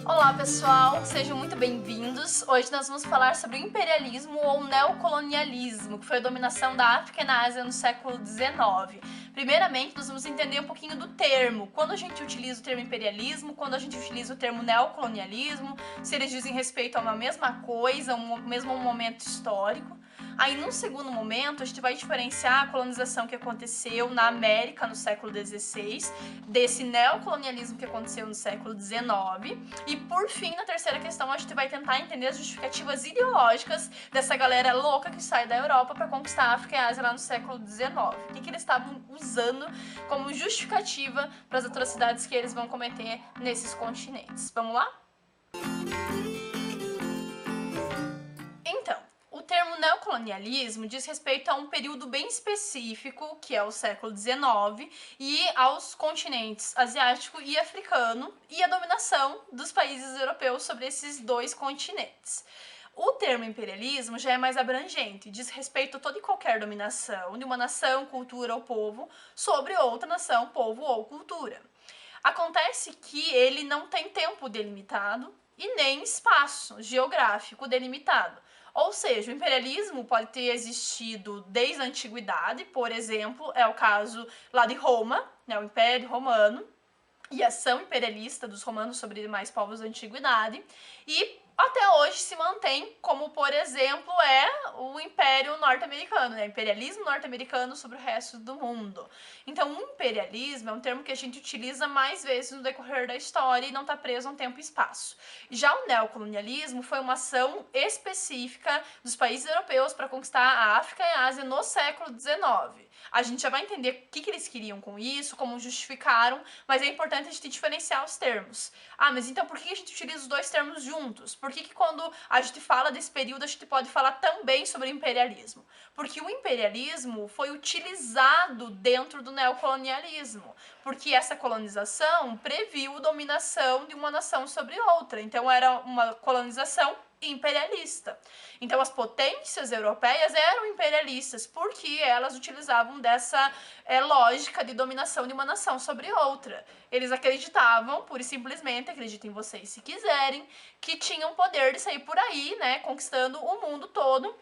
Olá pessoal, sejam muito bem-vindos. Hoje nós vamos falar sobre o imperialismo ou neocolonialismo, que foi a dominação da África e na Ásia no século XIX. Primeiramente, nós vamos entender um pouquinho do termo. Quando a gente utiliza o termo imperialismo, quando a gente utiliza o termo neocolonialismo, se eles dizem respeito a uma mesma coisa, mesmo momento histórico. Aí, num segundo momento, a gente vai diferenciar a colonização que aconteceu na América no século XVI, desse neocolonialismo que aconteceu no século XIX. E, por fim, na terceira questão, a gente vai tentar entender as justificativas ideológicas dessa galera louca que sai da Europa para conquistar a África e a Ásia lá no século XIX. O que eles estavam usando como justificativa para as atrocidades que eles vão cometer nesses continentes. Vamos lá? Então, o termo neocolonialismo diz respeito a um período bem específico, que é o século XIX, e aos continentes asiático e africano, e a dominação dos países europeus sobre esses dois continentes. O termo imperialismo já é mais abrangente, diz respeito a toda e qualquer dominação de uma nação, cultura ou povo sobre outra nação, povo ou cultura. Acontece que ele não tem tempo delimitado e nem espaço geográfico delimitado. Ou seja, o imperialismo pode ter existido desde a antiguidade, por exemplo, é o caso lá de Roma, né, o Império Romano, e a ação imperialista dos romanos sobre demais povos da antiguidade, e até hoje se mantém, como por exemplo é o Império Norte-Americano, né? Imperialismo norte-americano sobre o resto do mundo. Então, o imperialismo é um termo que a gente utiliza mais vezes no decorrer da história e não está preso a um tempo e espaço. Já o neocolonialismo foi uma ação específica dos países europeus para conquistar a África e a Ásia no século XIX. A gente já vai entender o que eles queriam com isso, como justificaram, mas é importante a gente diferenciar os termos. Ah, mas então por que a gente utiliza os dois termos juntos? Por que quando a gente fala desse período a gente pode falar também sobre o imperialismo? Porque o imperialismo foi utilizado dentro do neocolonialismo, porque essa colonização previu dominação de uma nação sobre outra. Então era uma colonização imperialista. Então as potências europeias eram imperialistas porque elas utilizavam dessa lógica de dominação de uma nação sobre outra. Eles acreditavam, pura e simplesmente, acreditem vocês se quiserem, que tinham poder de sair por aí, né, conquistando o mundo todo.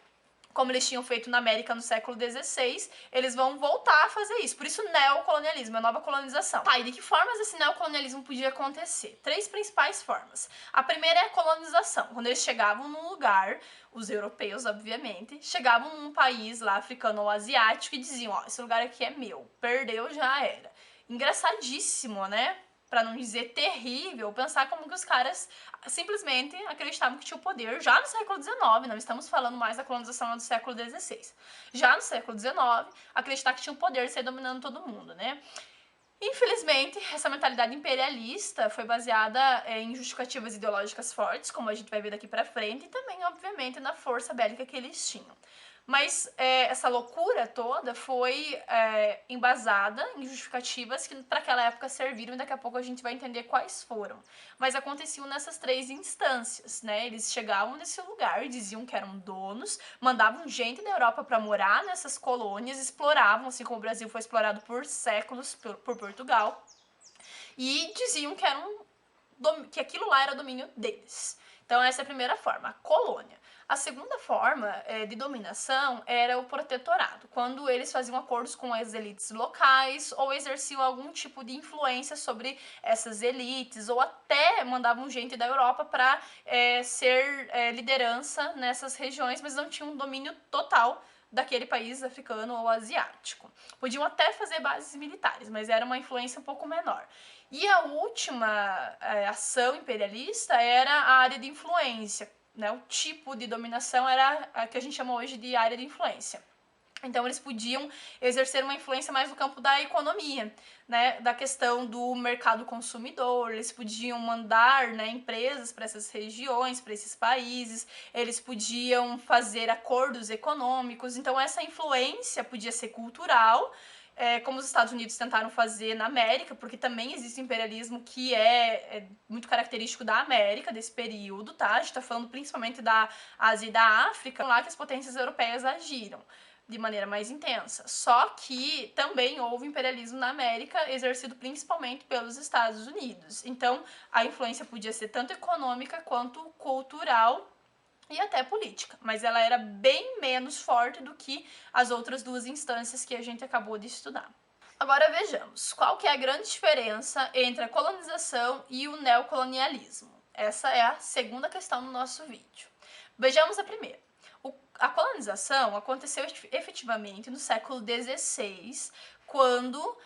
Como eles tinham feito na América no século XVI, eles vão voltar a fazer isso. Por isso, neocolonialismo, a nova colonização. Tá, e de que formas esse neocolonialismo podia acontecer? Três principais formas. A primeira é a colonização. Quando eles chegavam num lugar, os europeus, obviamente, chegavam num país lá, africano ou asiático, e diziam, ó, esse lugar aqui é meu, perdeu, já era. Engraçadíssimo, né? Pra não dizer terrível, pensar como que os caras simplesmente acreditavam que tinha o poder já no século XIX, não estamos falando mais da colonização do século XVI. Já no século XIX, acreditar que tinha o poder de sair dominando todo mundo, né? Infelizmente, essa mentalidade imperialista foi baseada em justificativas ideológicas fortes, como a gente vai ver daqui pra frente, e também, obviamente, na força bélica que eles tinham. Mas essa loucura toda foi embasada em justificativas que para aquela época serviram e daqui a pouco a gente vai entender quais foram. Mas aconteciam nessas três instâncias, né? Eles chegavam nesse lugar, diziam que eram donos, mandavam gente da Europa para morar nessas colônias, exploravam, assim como o Brasil foi explorado por séculos por Portugal, e diziam que aquilo lá era domínio deles. Então essa é a primeira forma, a colônia. A segunda forma de dominação era o protetorado, quando eles faziam acordos com as elites locais ou exerciam algum tipo de influência sobre essas elites, ou até mandavam gente da Europa para ser liderança nessas regiões, mas não tinham um domínio total daquele país africano ou asiático. Podiam até fazer bases militares, mas era uma influência um pouco menor. E a última ação imperialista era a área de influência, né? O tipo de dominação era a que a gente chama hoje de área de influência. Então eles podiam exercer uma influência mais no campo da economia, né, da questão do mercado consumidor, eles podiam mandar, né, empresas para essas regiões, para esses países, eles podiam fazer acordos econômicos, então essa influência podia ser cultural, como os Estados Unidos tentaram fazer na América, porque também existe imperialismo que é muito característico da América, desse período, tá? A gente tá falando principalmente da Ásia e da África, lá que as potências europeias agiram. de maneira mais intensa. Só que também houve imperialismo na América, exercido principalmente pelos Estados Unidos. Então, a influência podia ser tanto econômica quanto cultural e até política, mas ela era bem menos forte do que as outras duas instâncias que a gente acabou de estudar. Agora vejamos, qual que é a grande diferença entre a colonização e o neocolonialismo? Essa é a segunda questão do nosso vídeo. Vejamos a primeira. A colonização aconteceu efetivamente no século XVI, quando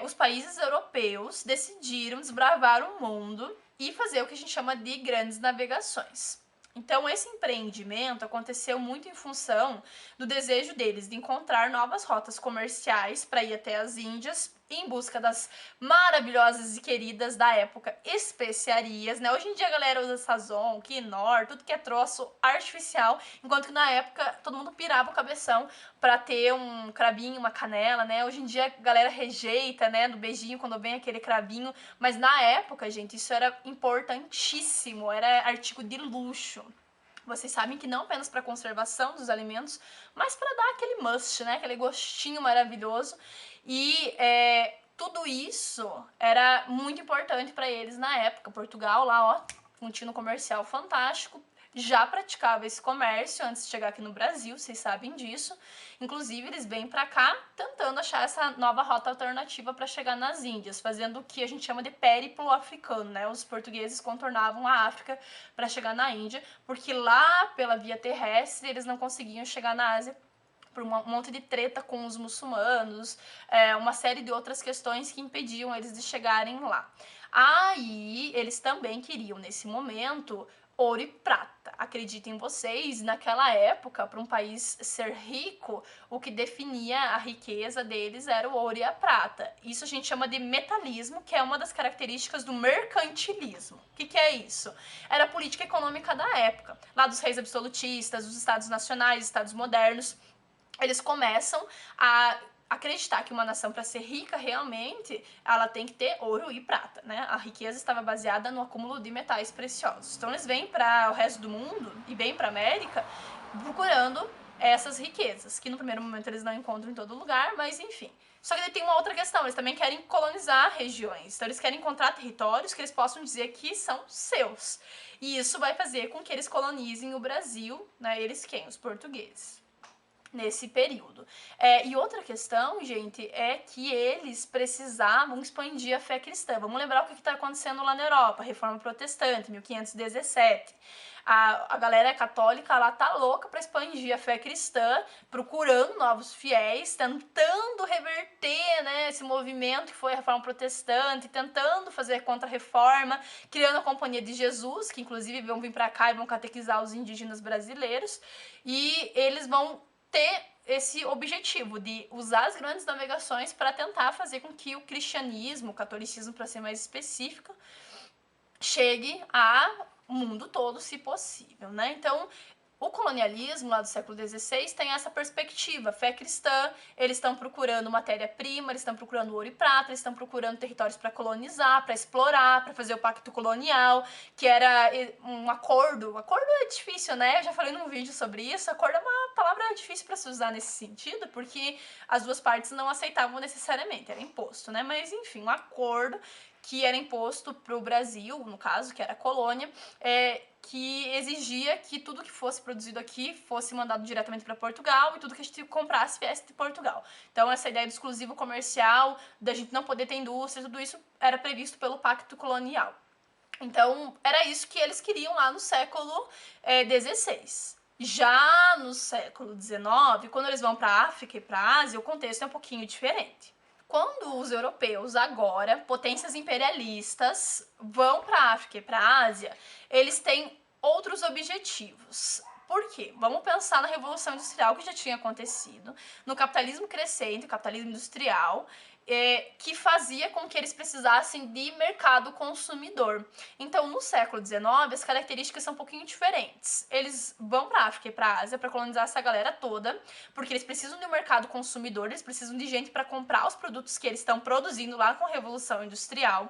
os países europeus decidiram desbravar o mundo e fazer o que a gente chama de grandes navegações. Então, esse empreendimento aconteceu muito em função do desejo deles de encontrar novas rotas comerciais para ir até as Índias em busca das maravilhosas e queridas da época especiarias, né? Hoje em dia a galera usa Sazon, Quinor, tudo que é troço artificial, enquanto que na época todo mundo pirava o cabeção para ter um cravinho, uma canela, né? Hoje em dia a galera rejeita, né, do beijinho quando vem aquele cravinho, mas na época, gente, isso era importantíssimo, era artigo de luxo. Vocês sabem que não apenas para conservação dos alimentos, mas para dar aquele must, né? Aquele gostinho maravilhoso. E tudo isso era muito importante para eles na época. Portugal, lá, ó, um tino comercial fantástico, já praticava esse comércio antes de chegar aqui no Brasil, vocês sabem disso. Inclusive, eles vêm para cá tentando achar essa nova rota alternativa para chegar nas Índias, fazendo o que a gente chama de périplo africano, né? Os portugueses contornavam a África para chegar na Índia, porque lá pela via terrestre eles não conseguiam chegar na Ásia por um monte de treta com os muçulmanos, uma série de outras questões que impediam eles de chegarem lá. Aí, eles também queriam, nesse momento, ouro e prata. Acreditem vocês, naquela época, para um país ser rico, o que definia a riqueza deles era o ouro e a prata. Isso a gente chama de metalismo, que é uma das características do mercantilismo. O que é isso? Era a política econômica da época, lá dos reis absolutistas, dos estados nacionais, estados modernos. Eles começam a acreditar que uma nação, para ser rica realmente, ela tem que ter ouro e prata, né? A riqueza estava baseada no acúmulo de metais preciosos. Então eles vêm para o resto do mundo e vêm para a América procurando essas riquezas, que no primeiro momento eles não encontram em todo lugar, mas enfim. Só que tem uma outra questão, eles também querem colonizar regiões, então eles querem encontrar territórios que eles possam dizer que são seus. E isso vai fazer com que eles colonizem o Brasil, né? Eles quem? Os portugueses. Nesse período. E outra questão, gente, é que eles precisavam expandir a fé cristã. Vamos lembrar o que está acontecendo lá na Europa, Reforma Protestante, 1517. A galera católica lá tá louca para expandir a fé cristã, procurando novos fiéis, tentando reverter, né, esse movimento que foi a Reforma Protestante, tentando fazer contra-reforma, criando a Companhia de Jesus, que inclusive vão vir para cá e vão catequizar os indígenas brasileiros, e eles vão ter esse objetivo de usar as grandes navegações para tentar fazer com que o cristianismo, o catolicismo, para ser mais específico, chegue ao mundo todo, se possível, né? Então, o colonialismo lá do século XVI tem essa perspectiva, fé cristã, eles estão procurando matéria-prima, eles estão procurando ouro e prata, eles estão procurando territórios para colonizar, para explorar, para fazer o pacto colonial, que era um acordo. Acordo é difícil, né? Eu já falei num vídeo sobre isso. Acordo é uma palavra difícil para se usar nesse sentido, porque as duas partes não aceitavam necessariamente, era imposto, né? Mas enfim, um acordo que era imposto para o Brasil, no caso, que era a colônia, que exigia que tudo que fosse produzido aqui fosse mandado diretamente para Portugal e tudo que a gente comprasse viesse de Portugal. Então, essa ideia do exclusivo comercial, da gente não poder ter indústria, tudo isso era previsto pelo Pacto Colonial. Então, era isso que eles queriam lá no século XVI. Já no século XIX, quando eles vão para a África e para a Ásia, o contexto é um pouquinho diferente. Quando os europeus, agora, potências imperialistas, vão para a África e para a Ásia, eles têm outros objetivos. Por quê? Vamos pensar na Revolução Industrial que já tinha acontecido, no capitalismo crescente, o capitalismo industrial, que fazia com que eles precisassem de mercado consumidor. Então, no século XIX, as características são um pouquinho diferentes. Eles vão para a África e para a Ásia para colonizar essa galera toda, porque eles precisam de um mercado consumidor, eles precisam de gente para comprar os produtos que eles estão produzindo lá com a Revolução Industrial.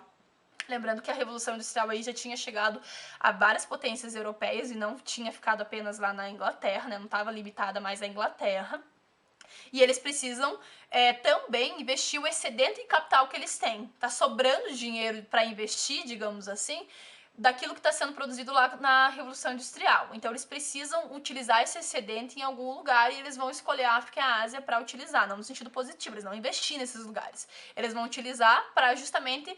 Lembrando que a Revolução Industrial aí já tinha chegado a várias potências europeias e não tinha ficado apenas lá na Inglaterra, né? Não estava limitada mais à Inglaterra. E eles precisam também investir o excedente em capital que eles têm. Tá sobrando dinheiro para investir, digamos assim, daquilo que está sendo produzido lá na Revolução Industrial. Então eles precisam utilizar esse excedente em algum lugar e eles vão escolher a África e a Ásia para utilizar, não no sentido positivo, eles não investir nesses lugares. Eles vão utilizar para justamente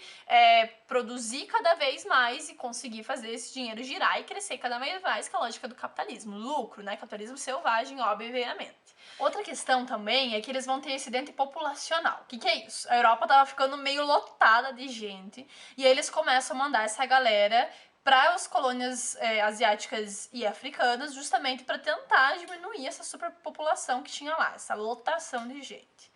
produzir cada vez mais e conseguir fazer esse dinheiro girar e crescer cada vez mais, que é a lógica do capitalismo. Lucro, né? Capitalismo selvagem, obviamente. Outra questão também é que eles vão ter excedente populacional. O que é isso? A Europa tava ficando meio lotada de gente e aí eles começam a mandar essa galera para as colônias asiáticas e africanas, justamente para tentar diminuir essa superpopulação que tinha lá, essa lotação de gente.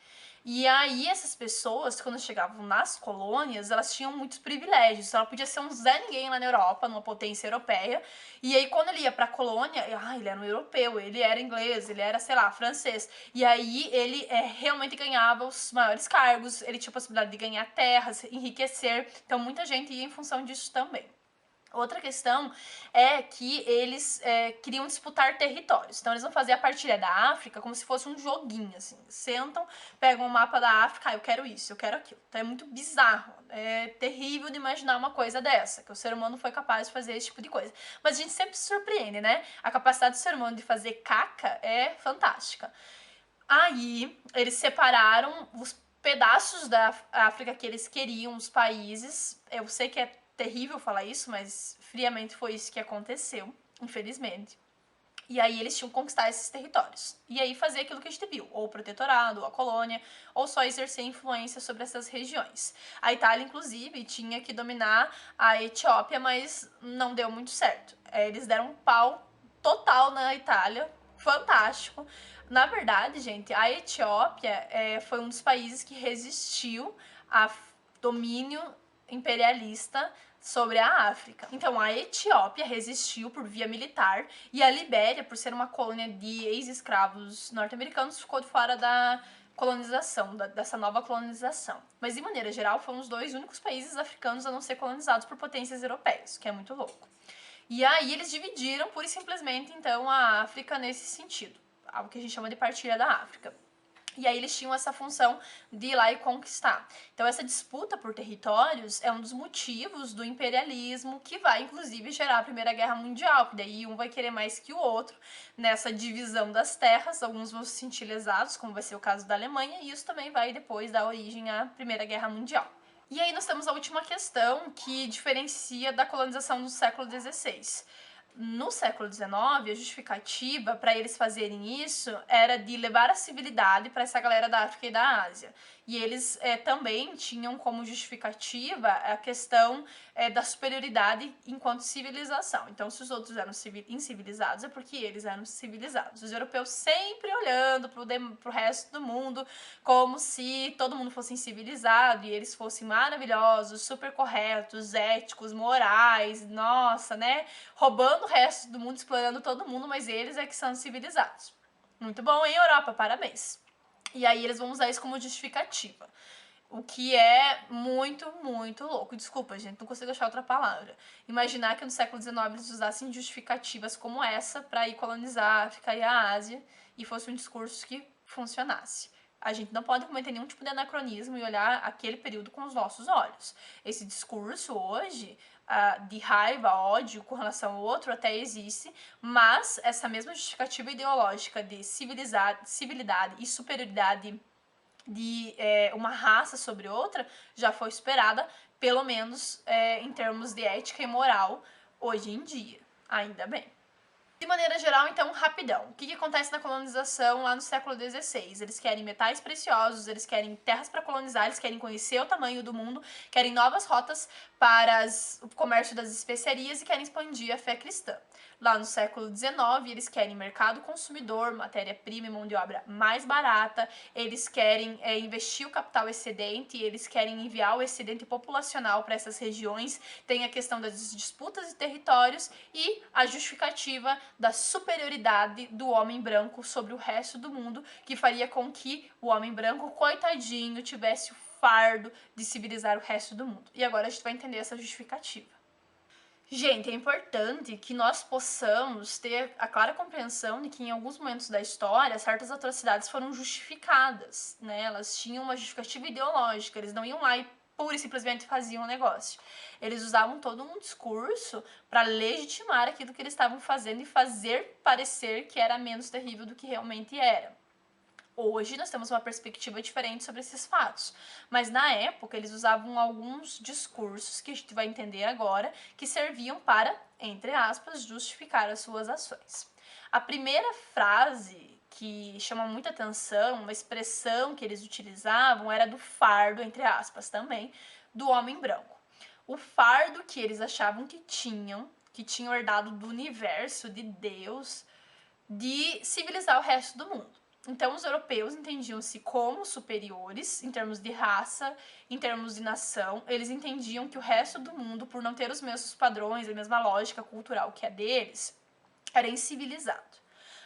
E aí essas pessoas, quando chegavam nas colônias, elas tinham muitos privilégios. Ela podia ser um Zé Ninguém lá na Europa, numa potência europeia. E aí quando ele ia pra colônia, ele era um europeu, ele era inglês, ele era, sei lá, francês. E aí ele realmente ganhava os maiores cargos, ele tinha a possibilidade de ganhar terras, enriquecer. Então muita gente ia em função disso também. Outra questão é que eles queriam disputar territórios. Então eles vão fazer a partilha da África como se fosse um joguinho, assim. Sentam, pegam o mapa da África, eu quero isso, eu quero aquilo. Então é muito bizarro, é terrível de imaginar uma coisa dessa, que o ser humano foi capaz de fazer esse tipo de coisa. Mas a gente sempre se surpreende, né? A capacidade do ser humano de fazer caca é fantástica. Aí eles separaram os pedaços da África que eles queriam, os países. Eu sei que é terrível falar isso, mas friamente foi isso que aconteceu, infelizmente. E aí eles tinham que conquistar esses territórios. E aí fazer aquilo que a gente viu, ou o protetorado, ou a colônia, ou só exercer influência sobre essas regiões. A Itália, inclusive, tinha que dominar a Etiópia, mas não deu muito certo. Eles deram um pau total na Itália, fantástico. Na verdade, gente, a Etiópia foi um dos países que resistiu a domínio imperialista sobre a África. Então, a Etiópia resistiu por via militar e a Libéria, por ser uma colônia de ex-escravos norte-americanos, ficou de fora da colonização, dessa nova colonização. Mas, de maneira geral, foram os dois únicos países africanos a não ser colonizados por potências europeias, que é muito louco. E aí eles dividiram, pura e simplesmente, então, a África nesse sentido. Algo que a gente chama de partilha da África. E aí eles tinham essa função de ir lá e conquistar. Então essa disputa por territórios é um dos motivos do imperialismo que vai, inclusive, gerar a Primeira Guerra Mundial, porque daí um vai querer mais que o outro nessa divisão das terras, alguns vão se sentir lesados, como vai ser o caso da Alemanha, e isso também vai depois dar origem à Primeira Guerra Mundial. E aí nós temos a última questão que diferencia da colonização do século XVI. No século XIX, a justificativa para eles fazerem isso era de levar a civilidade para essa galera da África e da Ásia. E eles também tinham como justificativa a questão da superioridade enquanto civilização. Então, se os outros eram incivilizados, é porque eles eram civilizados. Os europeus sempre olhando para o resto do mundo como se todo mundo fosse incivilizado e eles fossem maravilhosos, super corretos, éticos, morais, nossa, né? Roubando o resto do mundo, explorando todo mundo, mas eles é que são civilizados. Muito bom, hein, Europa? Parabéns. E aí eles vão usar isso como justificativa. O que é muito, muito louco. Desculpa, gente, não consigo achar outra palavra. Imaginar que no século XIX eles usassem justificativas como essa para ir colonizar a África e a Ásia e fosse um discurso que funcionasse. A gente não pode cometer nenhum tipo de anacronismo e olhar aquele período com os nossos olhos. Esse discurso hoje de raiva, ódio com relação ao outro até existe, mas essa mesma justificativa ideológica de civilidade e superioridade de uma raça sobre outra já foi superada, pelo menos em termos de ética e moral, hoje em dia. Ainda bem. De maneira geral, então, rapidão. O que acontece na colonização lá no século XVI? Eles querem metais preciosos, eles querem terras para colonizar, eles querem conhecer o tamanho do mundo, querem novas rotas para o comércio das especiarias e querem expandir a fé cristã. Lá no século XIX, eles querem mercado consumidor, matéria-prima e mão de obra mais barata, eles querem investir o capital excedente, eles querem enviar o excedente populacional para essas regiões, tem a questão das disputas de territórios e a justificativa da superioridade do homem branco sobre o resto do mundo, que faria com que o homem branco, coitadinho, tivesse o fardo de civilizar o resto do mundo. E agora a gente vai entender essa justificativa. Gente, é importante que nós possamos ter a clara compreensão de que em alguns momentos da história certas atrocidades foram justificadas, né? Elas tinham uma justificativa ideológica, eles não iam lá e pura e simplesmente faziam o negócio. Eles usavam todo um discurso para legitimar aquilo que eles estavam fazendo e fazer parecer que era menos terrível do que realmente era. Hoje nós temos uma perspectiva diferente sobre esses fatos, mas na época eles usavam alguns discursos que a gente vai entender agora que serviam para, entre aspas, justificar as suas ações. A primeira frase que chama muita atenção, uma expressão que eles utilizavam era do fardo, entre aspas, também, do homem branco. O fardo que eles achavam que tinham herdado do universo, de Deus, de civilizar o resto do mundo. Então, os europeus entendiam-se como superiores em termos de raça, em termos de nação. Eles entendiam que o resto do mundo, por não ter os mesmos padrões, a mesma lógica cultural que a deles, era incivilizado.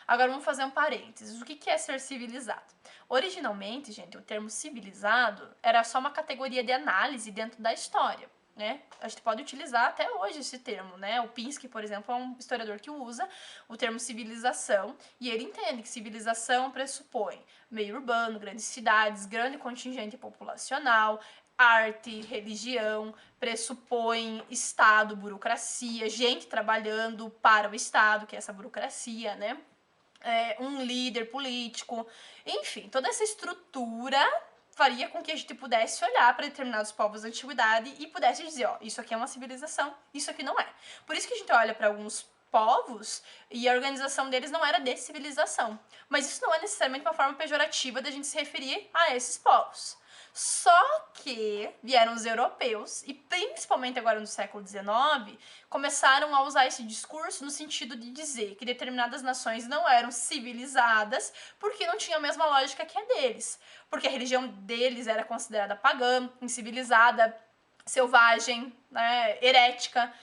Agora vamos fazer um parênteses. O que é ser civilizado? Originalmente, gente, o termo civilizado era só uma categoria de análise dentro da história. Né? A gente pode utilizar até hoje esse termo, né? O Pinsky, por exemplo, é um historiador que usa o termo civilização e ele entende que civilização pressupõe meio urbano, grandes cidades, grande contingente populacional, arte, religião, pressupõe Estado, burocracia, gente trabalhando para o Estado, que é essa burocracia, né? Um líder político, enfim, toda essa estrutura faria com que a gente pudesse olhar para determinados povos da antiguidade e pudesse dizer, ó, isso aqui é uma civilização, isso aqui não é. Por isso que a gente olha para alguns povos e a organização deles não era de civilização. Mas isso não é necessariamente uma forma pejorativa da gente se referir a esses povos. Só que vieram os europeus, e principalmente agora no século XIX, começaram a usar esse discurso no sentido de dizer que determinadas nações não eram civilizadas porque não tinham a mesma lógica que a deles. Porque a religião deles era considerada pagã, incivilizada, selvagem, né, herética.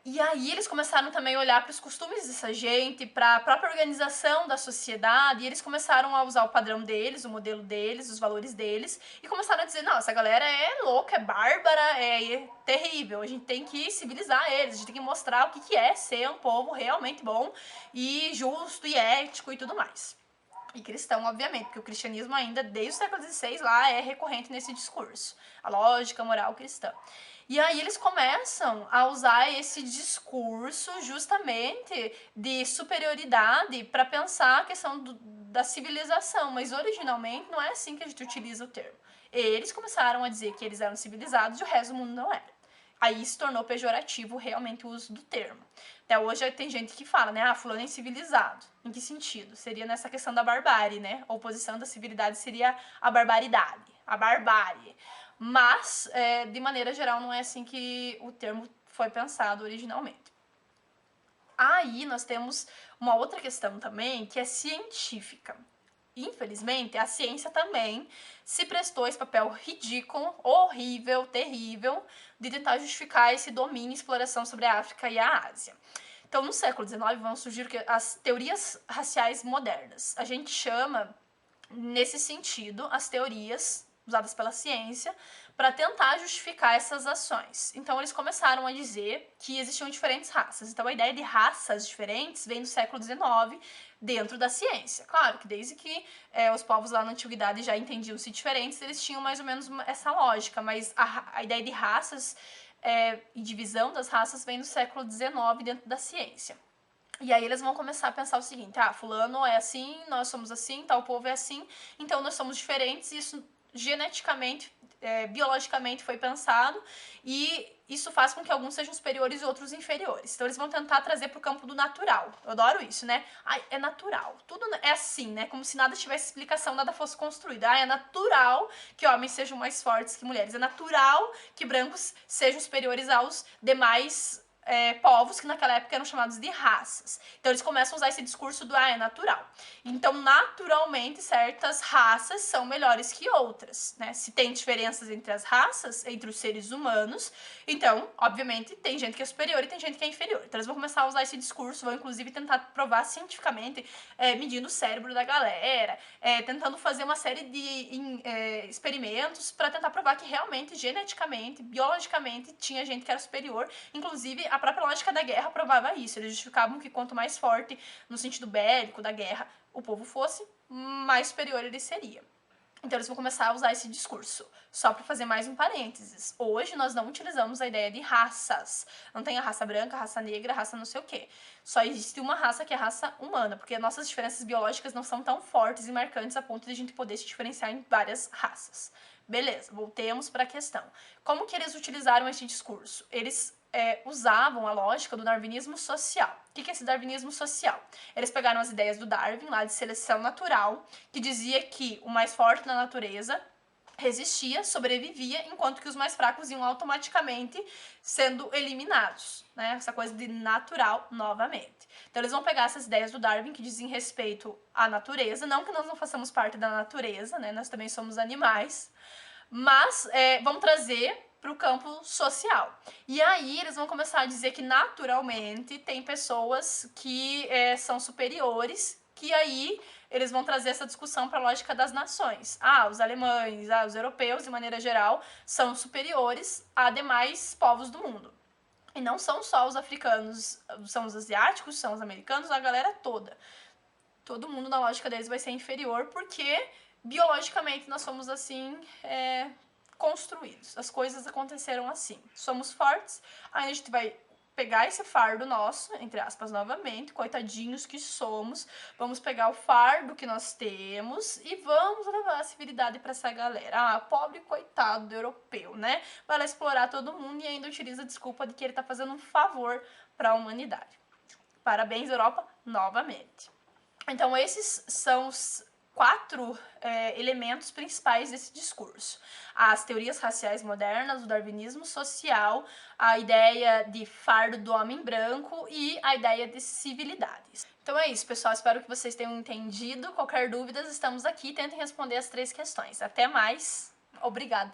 E aí eles começaram também a olhar para os costumes dessa gente, para a própria organização da sociedade, e eles começaram a usar o padrão deles, o modelo deles, os valores deles, e começaram a dizer, não, essa galera é louca, é bárbara, é terrível, a gente tem que civilizar eles, a gente tem que mostrar o que é ser um povo realmente bom, e justo, e ético, e tudo mais. E cristão, obviamente, porque o cristianismo ainda, desde o século XVI, lá é recorrente nesse discurso. A lógica moral cristã. E aí eles começam a usar esse discurso justamente de superioridade para pensar a questão da civilização. Mas originalmente não é assim que a gente utiliza o termo. Eles começaram a dizer que eles eram civilizados e o resto do mundo não era. Aí se tornou pejorativo realmente o uso do termo. Até hoje tem gente que fala, né? Ah, fulano é civilizado. Em que sentido? Seria nessa questão da barbárie, né? A oposição da civilidade seria a barbaridade, a barbárie. Mas, de maneira geral, não é assim que o termo foi pensado originalmente. Aí nós temos uma outra questão também, que é científica. Infelizmente, a ciência também se prestou esse papel ridículo, horrível, terrível, de tentar justificar esse domínio e exploração sobre a África e a Ásia. Então, no século XIX, vão surgir as teorias raciais modernas. A gente chama, nesse sentido, as teorias usadas pela ciência para tentar justificar essas ações. Então eles começaram a dizer que existiam diferentes raças. Então a ideia de raças diferentes vem do século XIX dentro da ciência. Claro que desde que os povos lá na antiguidade já entendiam-se diferentes, eles tinham mais ou menos essa lógica, mas a ideia de raças e divisão das raças vem do século XIX dentro da ciência. E aí eles vão começar a pensar o seguinte, fulano é assim, nós somos assim, tal povo é assim, então nós somos diferentes, e isso geneticamente, biologicamente foi pensado, e isso faz com que alguns sejam superiores e outros inferiores. Então eles vão tentar trazer para o campo do natural. Eu adoro isso, né? É natural. Tudo é assim, né? Como se nada tivesse explicação, nada fosse construído. É natural que homens sejam mais fortes que mulheres. É natural que brancos sejam superiores aos demais povos que naquela época eram chamados de raças. Então eles começam a usar esse discurso do é natural. Então, naturalmente, certas raças são melhores que outras, né? Se tem diferenças entre as raças, entre os seres humanos, então, obviamente, tem gente que é superior e tem gente que é inferior. Então eles vão começar a usar esse discurso, vão inclusive tentar provar cientificamente, medindo o cérebro da galera, tentando fazer uma série de experimentos para tentar provar que realmente, geneticamente, biologicamente, tinha gente que era superior. Inclusive, a própria lógica da guerra provava isso. Eles justificavam que quanto mais forte, no sentido bélico da guerra, o povo fosse, mais superior ele seria. Então eles vão começar a usar esse discurso. Só para fazer mais um parênteses. Hoje nós não utilizamos a ideia de raças. Não tem a raça branca, a raça negra, a raça não sei o quê. Só existe uma raça que é a raça humana, porque nossas diferenças biológicas não são tão fortes e marcantes a ponto de a gente poder se diferenciar em várias raças. Beleza, voltemos para a questão. Como que eles utilizaram esse discurso? Eles usavam a lógica do darwinismo social. O que é esse darwinismo social? Eles pegaram as ideias do Darwin, lá de seleção natural, que dizia que o mais forte na natureza resistia, sobrevivia, enquanto que os mais fracos iam automaticamente sendo eliminados, né? Essa coisa de natural novamente. Então eles vão pegar essas ideias do Darwin que dizem respeito à natureza, não que nós não façamos parte da natureza, né? Nós também somos animais, mas vão trazer para o campo social. E aí eles vão começar a dizer que naturalmente tem pessoas que são superiores, que aí eles vão trazer essa discussão para a lógica das nações. Os alemães, os europeus, de maneira geral, são superiores a demais povos do mundo. E não são só os africanos, são os asiáticos, são os americanos, a galera toda. Todo mundo, na lógica deles, vai ser inferior porque biologicamente nós somos assim construídos. As coisas aconteceram assim. Somos fortes, aí a gente vai pegar esse fardo nosso, entre aspas, novamente, coitadinhos que somos, vamos pegar o fardo que nós temos e vamos levar a civilidade para essa galera. Pobre coitado do europeu, né? Vai lá explorar todo mundo e ainda utiliza a desculpa de que ele tá fazendo um favor para a humanidade. Parabéns, Europa, novamente. Então, esses são os 4 elementos principais desse discurso. As teorias raciais modernas, o darwinismo social, a ideia de fardo do homem branco e a ideia de civilidades. Então é isso, pessoal. Espero que vocês tenham entendido. Qualquer dúvida, estamos aqui. Tentem responder as 3 questões. Até mais. Obrigada.